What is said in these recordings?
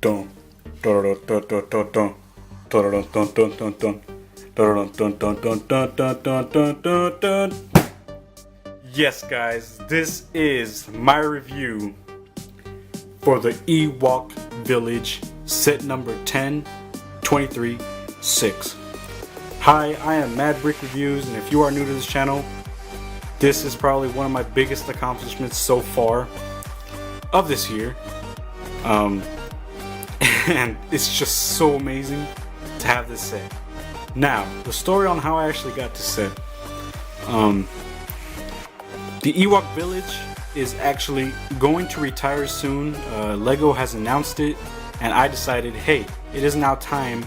dun dun dun dun dun dun dun dun dun dun dun dun dun dun dun dun dun dun dun dun. Yes, guys, this is my review for the Ewok Village set number 10-23-6. Hi, I am Mad Brick Reviews, and if you are new to this channel, this is probably one of my biggest accomplishments so far of this year. And it's just so amazing to have this set. Now, the story on how I actually got this set. The Ewok Village is actually going to retire soon. Lego has announced it, and I decided, hey, it is now time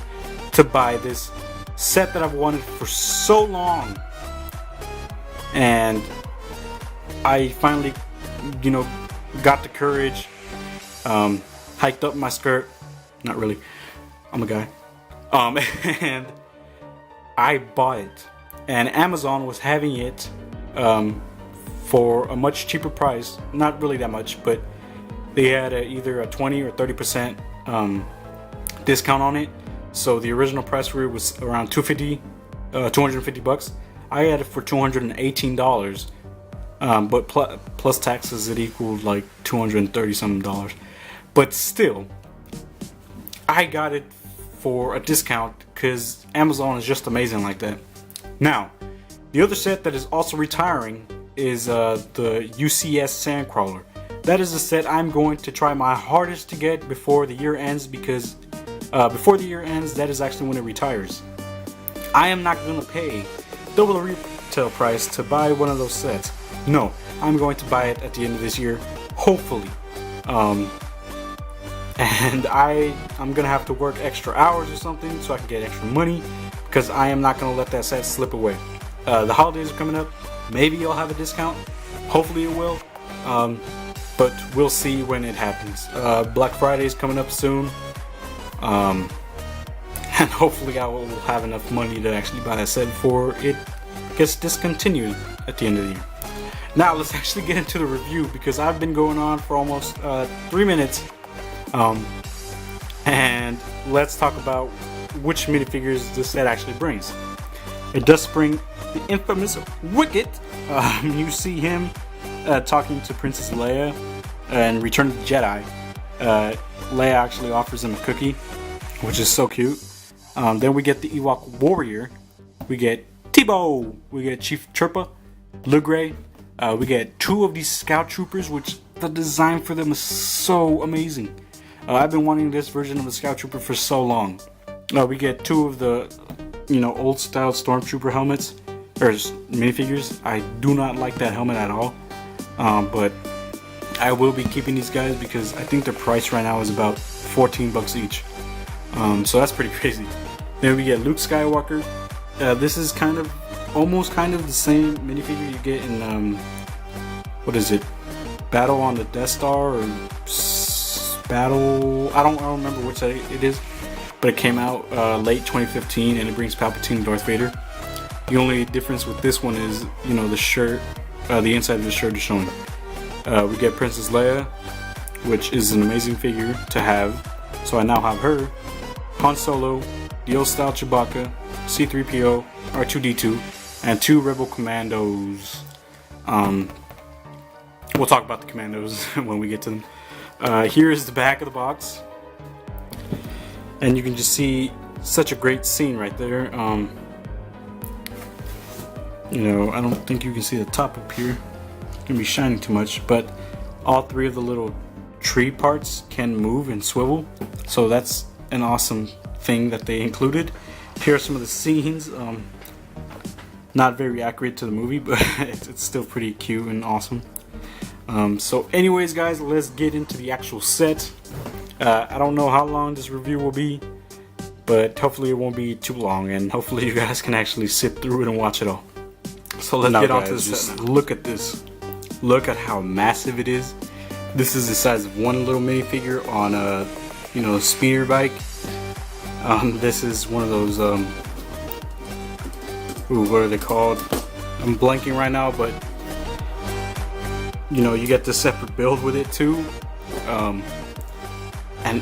to buy this set that I've wanted for so long. And I finally, got the courage, hiked up my skirt. Not really, I'm a guy. And I bought it, and Amazon was having it for a much cheaper price. Not really that much, but they had either a 20 or 30% discount on it. So the original price for it was around $250. I had it for $218, but plus taxes it equaled like $230 something. But still, I got it for a discount because Amazon is just amazing like that. Now, the other set that is also retiring is the Ucs Sandcrawler. That is a set I'm going to try my hardest to get before the year ends, because before the year ends, that is actually when it retires. I am not going to pay double the retail price to buy one of those sets. No, I'm going to buy it at the end of this year, hopefully. And I'm gonna have to work extra hours or something so I can get extra money, because I am not gonna let that set slip away. The holidays are coming up. Maybe you'll have a discount. Hopefully it will. But we'll see when it happens. Black Friday is coming up soon. And hopefully I will have enough money to actually buy that set before it gets discontinued at the end of the year. Now let's actually get into the review, because I've been going on for almost 3 minutes. And let's talk about which minifigures this set actually brings. It does bring the infamous Wicket. You see him talking to Princess Leia and Return of the Jedi. Leia actually offers him a cookie, which is so cute. Then we get the Ewok Warrior. We get Tebow. We get Chief Chirpa, Blue Gray. We get 2 of these Scout Troopers, which the design for them is so amazing. I've been wanting this version of the Scout Trooper for so long. We get 2 of the, old style Stormtrooper helmets, or minifigures. I do not like that helmet at all, but I will be keeping these guys because I think their price right now is about $14 each. So that's pretty crazy. Then we get Luke Skywalker. This is almost the same minifigure you get in what is it? Battle on the Death Star, or Battle, I don't remember which it is, but it came out late 2015, and it brings Palpatine and Darth Vader. The only difference with this one is, the shirt, the inside of the shirt is showing. We get Princess Leia, which is an amazing figure to have, so I now have her. Han Solo, the old style Chewbacca, C-3PO, R2-D2, and 2 Rebel Commandos. We'll talk about the Commandos when we get to them. Here is the back of the box, and you can just see such a great scene right there. I don't think you can see the top up here. It's gonna be shining too much, but all 3 of the little tree parts can move and swivel, so that's an awesome thing that they included. Here are some of the scenes. Not very accurate to the movie, but it's still pretty cute and awesome. So anyways, guys, let's get into the actual set. I don't know how long this review will be, but hopefully it won't be too long, and hopefully you guys can actually sit through it and watch it all. So let's get on to this set. Look at this. Look at how massive it is. This is the size of one little minifigure on a speeder bike. This is one of those what are they called? I'm blanking right now, but you get the separate build with it too. And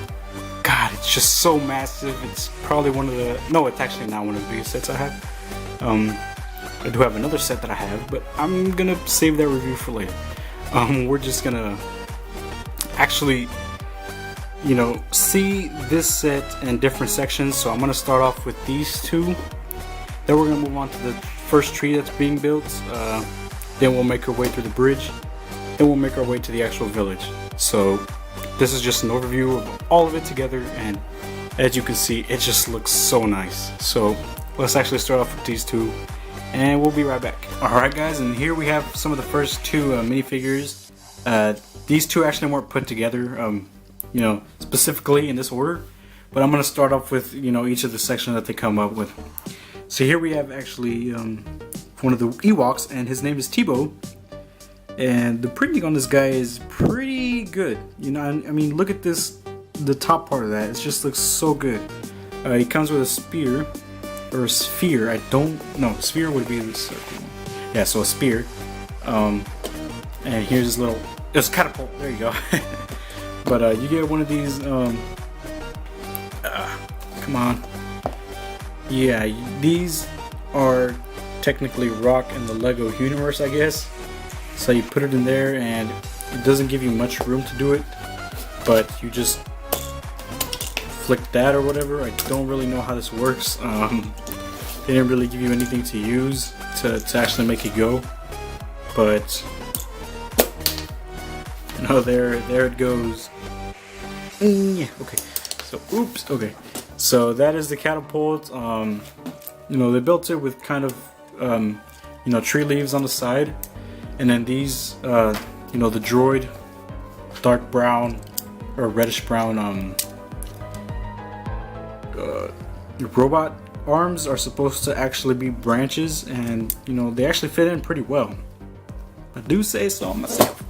It's just so massive. It's probably one of the, no, it's actually not one of the biggest sets I have. I do have another set that I have, but I'm gonna save that review for later. We're just gonna actually, you know, see this set in different sections. So I'm gonna start off with these two. Then we're gonna move on to the first tree that's being built. Then we'll make our way through the bridge. Then we'll make our way to the actual village. So this is just an overview of all of it together, and as you can see, it just looks so nice. So let's actually start off with these two, and we'll be right back. Alright guys, and here we have some of the first two minifigures. These two actually weren't put together, you know, specifically in this order, but I'm going to start off with, you know, each of the sections that they come up with. So here we have actually one of the Ewoks, and his name is Tebow. And the printing on this guy is pretty good. You know, I mean, look at this, the top part of that. It just looks so good. He comes with a spear, or a sphere. I don't know. Sphere would be the circle. Yeah, so a spear. And here's his little, it's catapult. There you go. But you get one of these. Come on. Yeah, these are technically rock in the Lego universe, I guess. So you put it in there, and it doesn't give you much room to do it, but you just flick that or whatever. I don't really know how this works. They didn't really give you anything to use to actually make it go, but no, there it goes. Yeah, okay. So oops. Okay. So that is the catapult. You know, they built it with kind of you know, tree leaves on the side. And then these, you know, the droid, dark brown or reddish brown robot arms are supposed to actually be branches, and you know, they actually fit in pretty well. I do say so myself.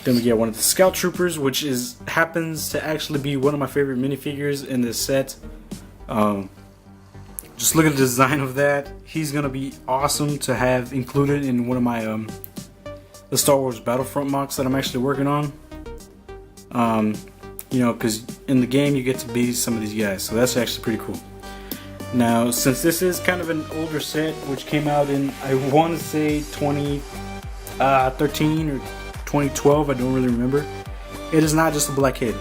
Then we get one of the Scout Troopers, which happens to actually be one of my favorite minifigures in this set. Just look at the design of that. He's gonna be awesome to have included in one of my the Star Wars Battlefront mocks that I'm actually working on. You know, because in the game you get to be some of these guys, so that's actually pretty cool. Now, since this is kind of an older set, which came out in, I want to say 2013 or 2012, I don't really remember. It is not just a black head.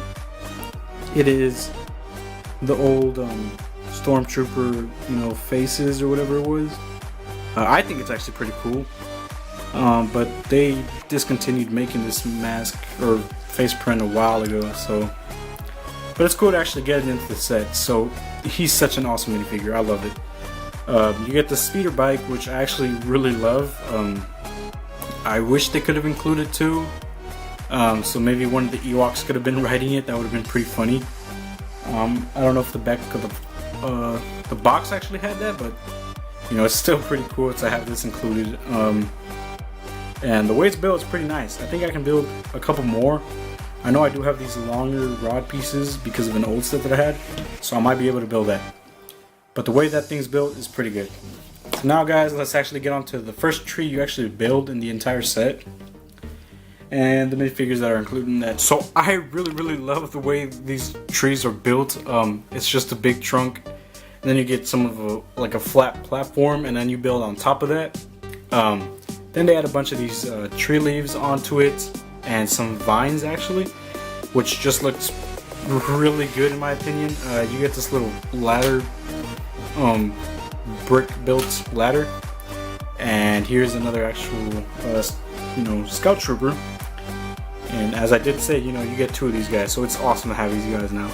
It is the old Stormtrooper, you know, faces or whatever it was. I think it's actually pretty cool. But they discontinued making this mask or face print a while ago, so. But it's cool to actually get it into the set. So he's such an awesome minifigure. I love it. You get the speeder bike, which I actually really love. I wish they could have included too. So maybe one of the Ewoks could have been riding it. That would have been pretty funny. I don't know if the back of the box actually had that, but you know, it's still pretty cool to have this included. And the way it's built is pretty nice. I think I can build a couple more. I know I do have these longer rod pieces because of an old set that I had, so I might be able to build that. But the way that thing's built is pretty good. So now guys, let's actually get on to the first tree you actually build in the entire set, and the minifigures that are included in that. So I really love the way these trees are built. It's just a big trunk, and then you get some of like a flat platform, and then you build on top of that. Then they add a bunch of these tree leaves onto it, and some vines actually, which just looks really good in my opinion. You get this little ladder, brick built ladder, and here's another actual you know, Scout Trooper. And as I did say, you know, you get two of these guys, so it's awesome to have these guys now.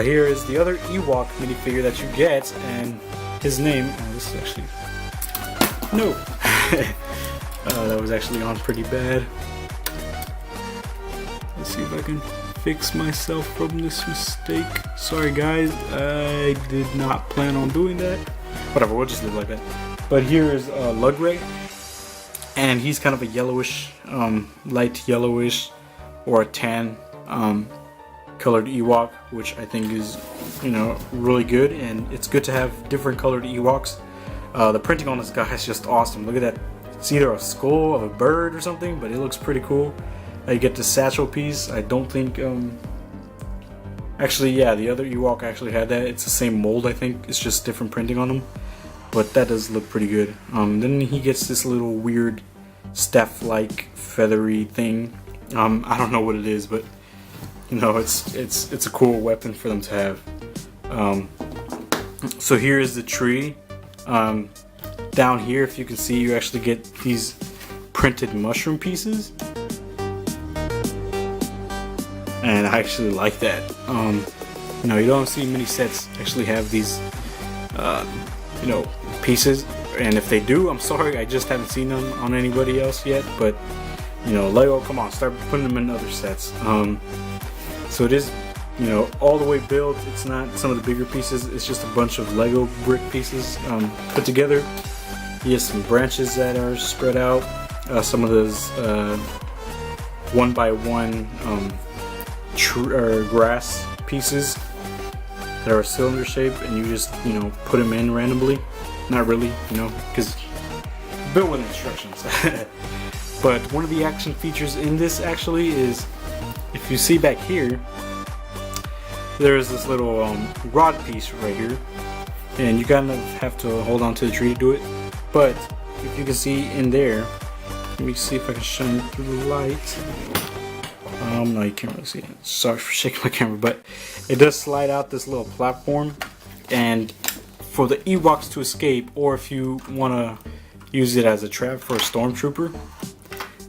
Here is the other Ewok minifigure that you get, and his name, oh, this is actually, no, that was actually on pretty bad. Let's see if I can fix myself from this mistake. Sorry guys, I did not plan on doing that. Whatever, we'll just leave it like that. But here is Lugray, and he's kind of a yellowish, light yellowish or a tan colored Ewok, which I think is, you know, really good, and it's good to have different colored Ewoks. The printing on this guy is just awesome. Look at that. It's either a skull of a bird or something, but it looks pretty cool. You get the satchel piece. I don't think Actually, yeah, the other Ewok actually had that. It's the same mold, I think. It's just different printing on them. But that does look pretty good. Then he gets this little weird staff-like feathery thing. I don't know what it is, but you know, it's a cool weapon for them to have. So here is the tree. Down here, if you can see, you actually get these printed mushroom pieces, and I actually like that. You know, you don't see many sets actually have these, you know, pieces, and if they do, I'm sorry, I just haven't seen them on anybody else yet. But you know, Lego, come on, start putting them in other sets. So it is, you know, all the way built. It's not some of the bigger pieces. It's just a bunch of Lego brick pieces put together. He has some branches that are spread out. Some of those 1x1 grass pieces that are cylinder shaped, and you just, you know, put them in randomly. Not really, you know, because built with instructions. But one of the action features in this actually is, if you see back here, there is this little rod piece right here, and you kind of have to hold on to the tree to do it. But if you can see in there, let me see if I can shine through the light. No, you can't really see it. Sorry for shaking my camera, but it does slide out this little platform, and for the Ewoks to escape, or if you want to use it as a trap for a Stormtrooper,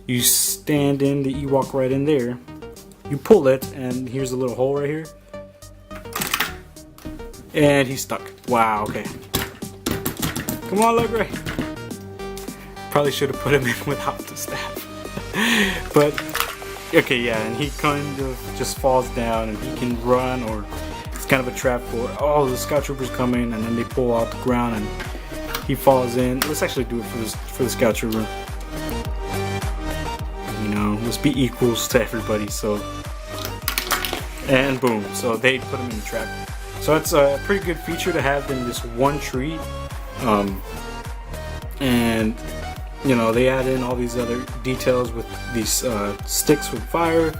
you stand in the Ewok right in there, you pull it, and here's a little hole right here, and he's stuck. Wow, okay. Come on, Legray. Probably should have put him in without the staff. But okay, yeah, and he kind of just falls down, and he can run, or it's kind of a trap for, oh, the Scout Troopers come in, and then they pull out the ground, and he falls in. Let's actually do it for the Scout Trooper. You know, let's be equals to everybody. So, and boom, so they put him in the trap. So that's a pretty good feature to have in this one tree. And you know, they add in all these other details with these sticks with fire.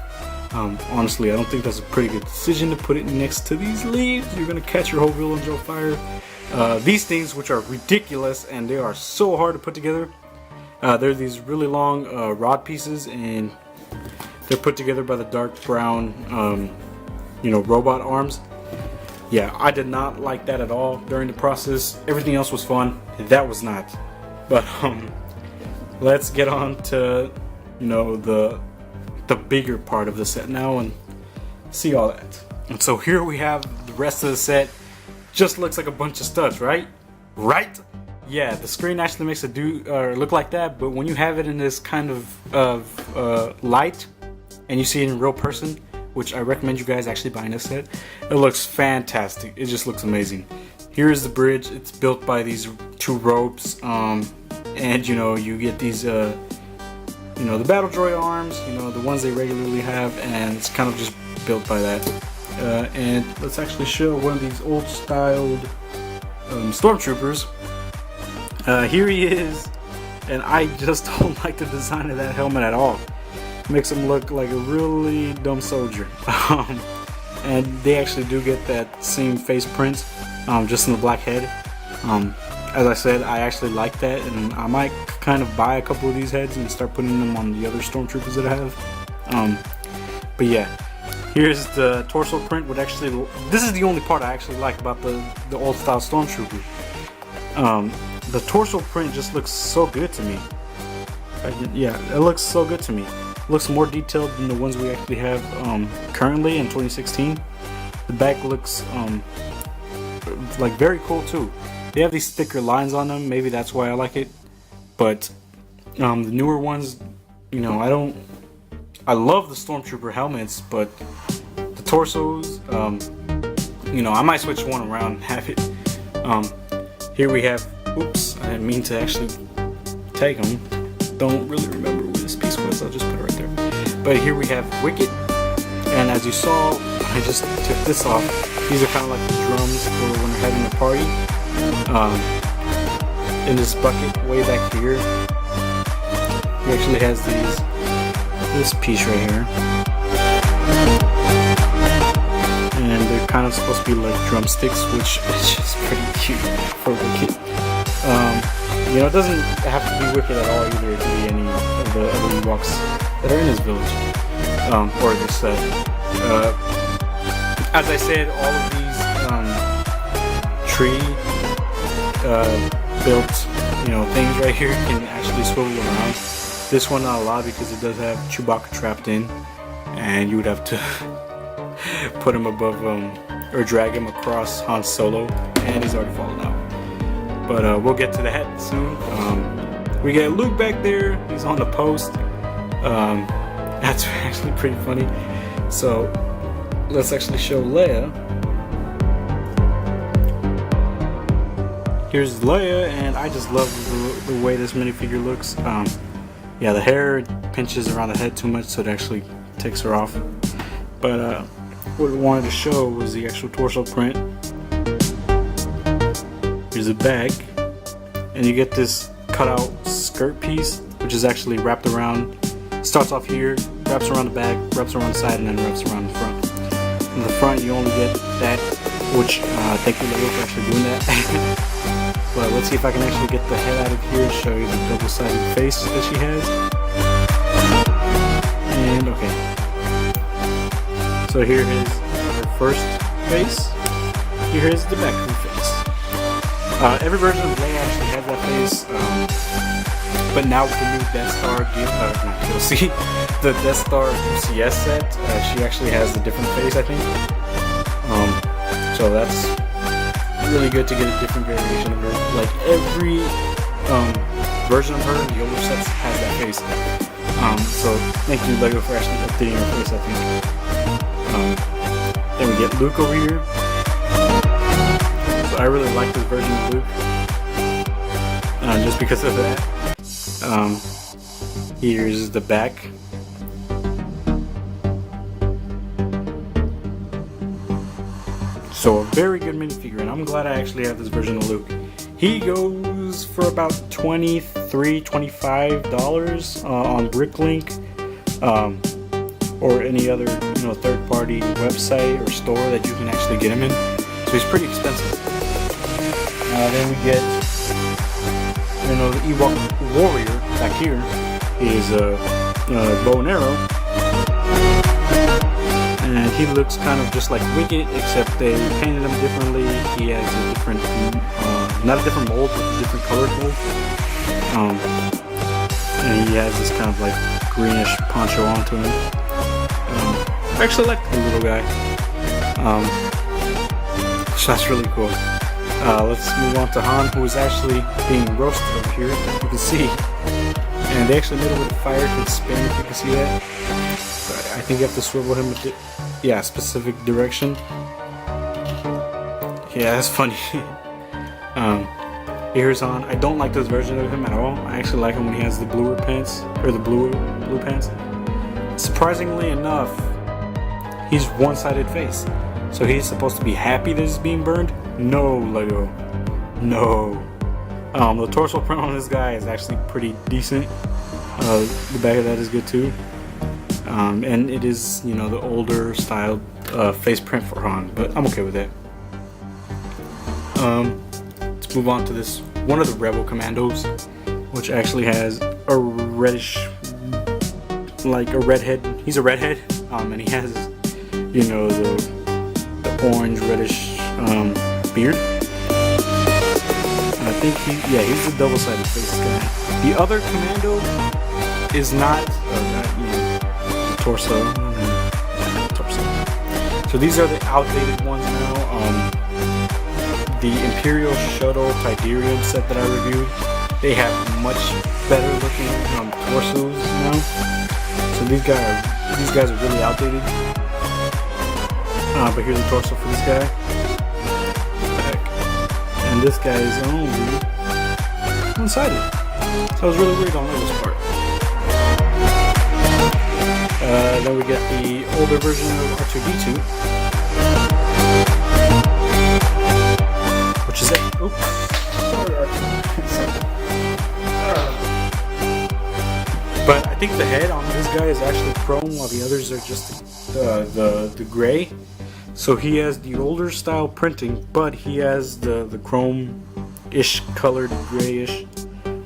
Honestly, I don't think that's a pretty good decision to put it next to these leaves. You're gonna catch your whole village on fire. These things, which are ridiculous, and they are so hard to put together. They're these really long rod pieces, and they're put together by the dark brown, you know, robot arms. Yeah, I did not like that at all during the process. Everything else was fun. That was not. But let's get on to, you know, the bigger part of the set now and see all that. And so here we have the rest of the set. Just looks like a bunch of studs, right? Right? Yeah, the screen actually makes it look like that, but when you have it in this kind of light and you see it in real person, which I recommend you guys actually buying this set, it looks fantastic. It just looks amazing. Here is the bridge. It's built by these two ropes, and you know, you get these you know, the battle droid arms, you know, the ones they regularly have, and it's kind of just built by that. And let's actually show one of these old styled Stormtroopers. Here he is, and I just don't like the design of that helmet at all. Makes him look like a really dumb soldier. And they actually do get that same face print, just in the black head. As I said, I actually like that, and I might kind of buy a couple of these heads and start putting them on the other Stormtroopers that I have. But yeah, here's the torso print. Would actually, this is the only part I actually like about the old style Stormtrooper. The torso print just looks so good to me. Yeah, it looks so good to me. It looks more detailed than the ones we actually have currently in 2016. The back looks like very cool too. They have these thicker lines on them. Maybe that's why I like it. But the newer ones, you know, I love the Stormtrooper helmets, but the torsos, you know, I might switch one around and have it. Here we have, oops, I didn't mean to actually tag them. Don't really remember where this piece was. I'll just put it right there. But here we have Wicket, and as you saw, I just took this off. These are kind of like the drums for when they're having a party. In this bucket way back here, he actually has this piece right here, and kind of supposed to be like drumsticks, which is just pretty cute for Wicked. You know, it doesn't have to be Wicked at all either. It can be any of the other Ewoks that are in his village, or this set. As I said, all of these tree built, you know, things right here can actually swivel around. This one not a lot because it does have Chewbacca trapped in, and you would have to put him above or drag him across Han Solo, and he's already fallen out. But we'll get to that soon. We get Luke back there. He's on the post. That's actually pretty funny. So let's actually show Leia. Here's Leia, and I just love the way this minifigure looks. Yeah, the hair pinches around the head too much, so it actually takes her off. But what we wanted to show was the actual torso print. Here's the back, and you get this cutout skirt piece, which is actually wrapped around. Starts off here, wraps around the back, wraps around the side, and then wraps around the front. In the front, you only get that, which thank you Lego for actually doing that. But let's see if I can actually get the head out of here and show you the double-sided face that she has. And okay. So here is her first face. Here is the back of her face. Every version of Leia actually has that face. But now with the new Death Star DLC, the Death Star UCS set, she actually has a different face, I think. So that's really good to get a different variation of her. Like every version of her in the older sets has that face. So thank you Lego for actually updating her face, I think. Then we get Luke over here. So I really like this version of Luke. Just because of that. Here's the back. So a very good minifigure, and I'm glad I actually have this version of Luke. He goes for about $23-25 on Bricklink, or any other third-party website or store that you can actually get him in. So he's pretty expensive. Then we get the Ewok Warrior back here. He is a bow and arrow. And he looks kind of just like Wicket, except they painted him differently. He has a different, not a different mold, but a different colored mold. And he has this kind of like greenish poncho onto him. I actually like the little guy. So that's really cool. Let's move on to Han, who is actually being roasted over here, as you can see. And they actually made it with fire and spin, if you can see that. But I think you have to swivel him with it. Yeah, specific direction. Yeah, that's funny. Here's Han. I don't like this version of him at all. I actually like him when he has the bluer pants, or the blue pants. Surprisingly enough, he's one-sided face. So he's supposed to be happy that he's being burned? No, Lego. No. The torso print on this guy is actually pretty decent. The back of that is good too. And it is, the older style face print for Han, but I'm okay with that. Let's move on to this, one of the Rebel Commandos, which actually has a reddish, like a redhead. He's a redhead, and he has, the orange reddish beard. And I think he's the double-sided face guy. The other commando is not torso. So these are the outdated ones now. The Imperial Shuttle Tidarium set that I reviewed, they have much better looking torsos now. So these guys are really outdated. But here's the torso for this guy. And this guy is only one-sided. So I was really weird on this part. Then we get the older version of R2-D2, which is oops, sorry R2. But I think the head on this guy is actually chrome, while the others are just the gray. So he has the older style printing, but he has the chrome-ish colored grayish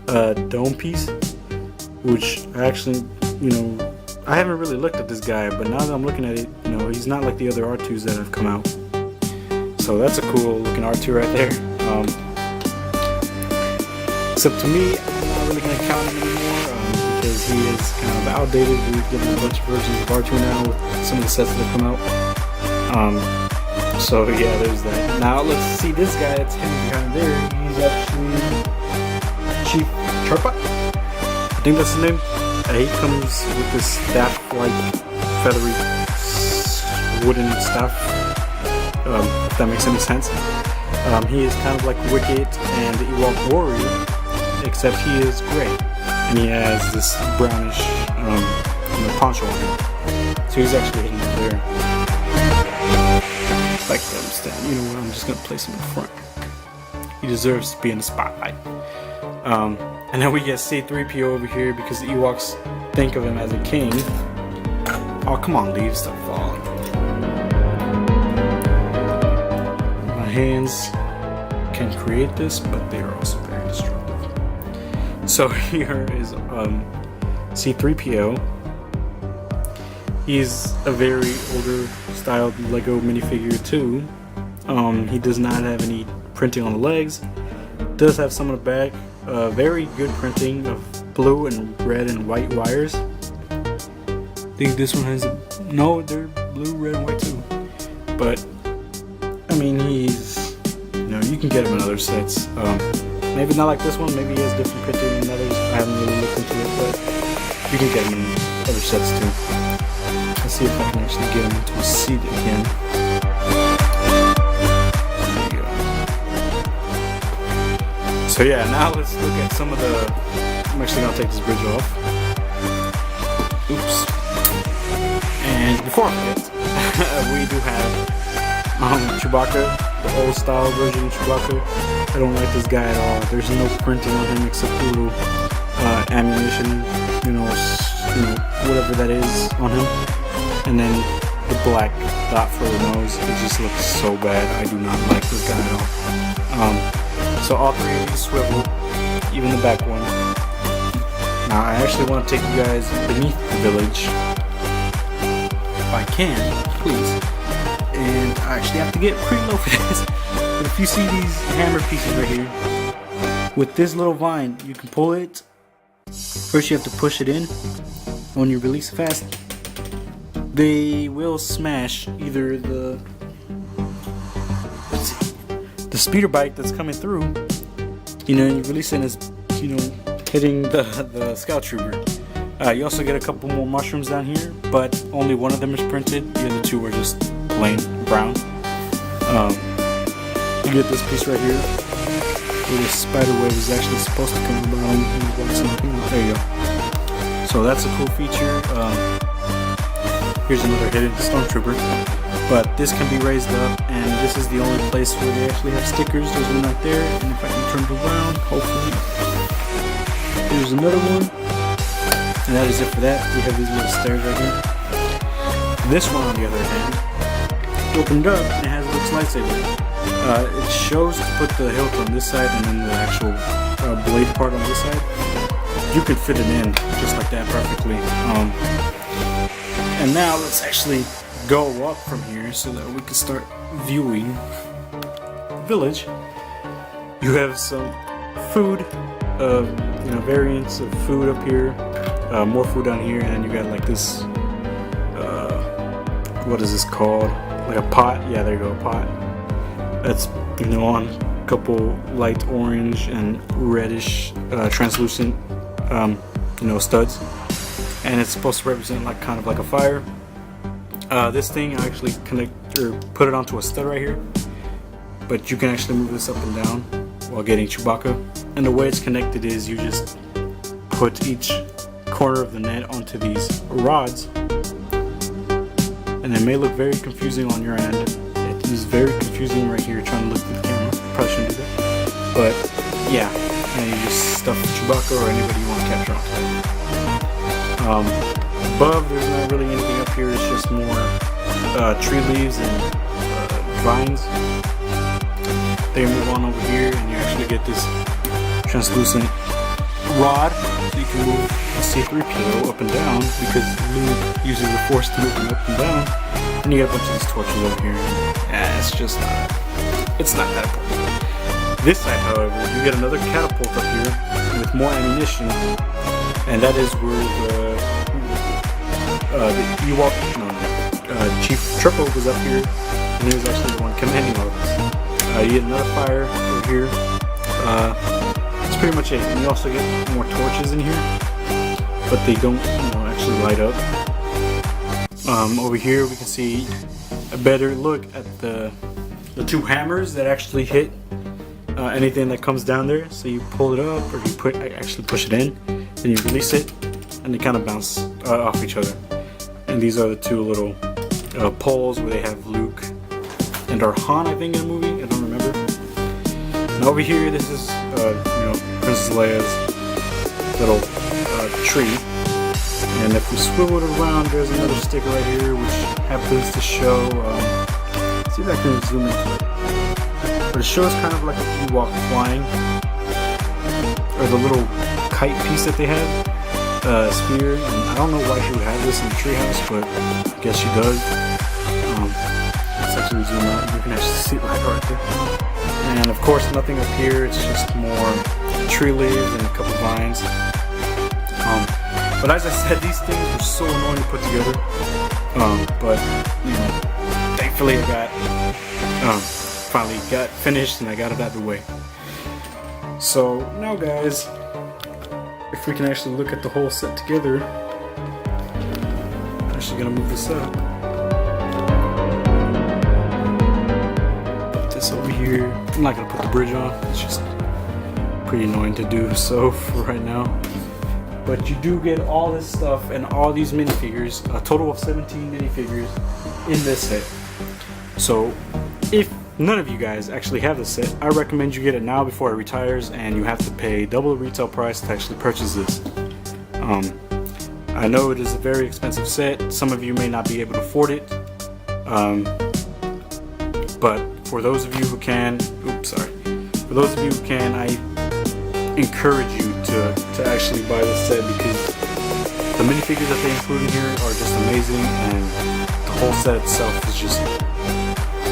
dome piece, which actually, I haven't really looked at this guy, but now that I'm looking at it, he's not like the other R2s that have come out. So that's a cool looking R2 right there. Except to me, I'm not really going to count him anymore because he is kind of outdated. We've given a bunch of versions of R2 now with some of the sets that have come out. So yeah, there's that. Now let's see this guy that's hidden behind there. He's actually Chief Charpa. I think that's his name. He comes with this staff-like feathery wooden staff. If that makes any sense. He is kind of like Wicket and the Ewok Warrior, except he is gray, and he has this brownish poncho on him. So he's actually hidden over there. Like to understand. You know what? I'm just gonna place him in front. He deserves to be in the spotlight. And then we get C-3PO over here because the Ewoks think of him as a king. Oh, come on, leaves, stop falling. My hands can create this, but they are also very destructive. So here is C-3PO. He's a very older styled Lego minifigure too. He does not have any printing on the legs. Does have some on the back. Very good printing of blue and red and white wires. I think this one has no, they're blue, red, and white too. But I mean, he's you can get him in other sets. Maybe not like this one. Maybe he has different printing than others. I haven't really looked into it, but you can get him in other sets too. Let's see if I can actually get him into a seat again. So yeah, now let's look at some of the... I'm actually going to take this bridge off. Oops. And before I forget, we do have Chewbacca, the old style version of Chewbacca. I don't like this guy at all. There's no printing on him except a little ammunition, whatever that is on him. And then the black dot for the nose. It just looks so bad. I do not like this guy at all. So all three of these swivel, even the back one. Now I actually want to take you guys beneath the village, if I can, please. And I actually have to get pretty low for this. But if you see these hammer pieces right here, with this little vine, you can pull it. First you have to push it in. When you release it fast, they will smash either the speeder bike that's coming through, and you release it and it's, hitting the scout trooper. You also get a couple more mushrooms down here, but only one of them is printed. The other two are just plain brown. You get this piece right here, where the spider web is actually supposed to come around. There you go. So that's a cool feature. Here's another hidden Stormtrooper. But this can be raised up, and this is the only place where they actually have stickers. There's one right there, and if I can turn it around, hopefully. Here's another one, and that is it for that. We have these little stairs right here. This one, on the other hand, opened up, and it has a little lightsaber. It shows to put the hilt on this side, and then the actual blade part on this side. You can fit it in just like that perfectly. And now let's actually go up from here so that we can start viewing the village. You have some food, variants of food up here, more food down here, and you got like this, what is this called? Like a pot? Yeah, there you go, a pot. That's, on a couple light orange and reddish, translucent, studs. And it's supposed to represent kind of like a fire. This thing I actually put it onto a stud right here, but you can actually move this up and down while getting Chewbacca. And the way it's connected is you just put each corner of the net onto these rods, and it may look very confusing on your end. It is very confusing right here trying to look through the camera. Probably shouldn't do that, but yeah. And you just stuff Chewbacca or anybody you want to capture onto it. Above, there's not really anything up here. It's just more tree leaves and vines. Then you move on over here and you actually get this translucent rod, so you can move the C-3PO up and down because Luke uses the Force to move him up and down. And you get a bunch of these torches over here. It's just not, it's not that important. This side, however, you get another catapult up here with more ammunition, and that is where the Ewok, Chief Tebow was up here, and he was actually the one commanding all of this. You get another fire over here. That's pretty much it. And you also get more torches in here, but they don't, actually light up. Over here we can see a better look at the two hammers that actually hit anything that comes down there. So you pull it up, or you actually push it in, then you release it, and they kind of bounce off each other. And these are the two little poles where they have Luke and our Han, I think, in the movie. I don't remember. And over here, this is Princess Leia's little tree. And if we swivel it around, there's another sticker right here, which happens to show. Let's see if I can zoom into it. But it shows kind of like an Ewok flying, or the little kite piece that they had, sphere. And I don't know why she would have this in the treehouse, but I guess she does. Let's actually zoom out. You can actually see it right there. And of course, nothing up here. It's just more tree leaves and a couple vines. But as I said, these things were so annoying to put together. But thankfully I got finally got finished and I got it out of the way. So now, guys, if we can actually look at the whole set together, I'm actually gonna move this up. Put this over here. I'm not gonna put the bridge on. It's just pretty annoying to do so for right now. But you do get all this stuff and all these minifigures, a total of 17 minifigures in this set. So if none of you guys actually have this set, I recommend you get it now before it retires, and you have to pay double the retail price to actually purchase this. I know it is a very expensive set. Some of you may not be able to afford it. But for those of you who can, for those of you who can, I encourage you to actually buy this set, because the minifigures that they include in here are just amazing, and the whole set itself is just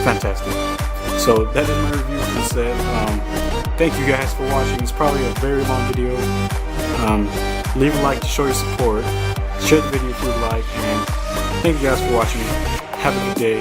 fantastic. So that is my review for the set. Thank you guys for watching. It's probably a very long video. Leave a like to show your support. Share the video if you would like, and thank you guys for watching. Have a good day.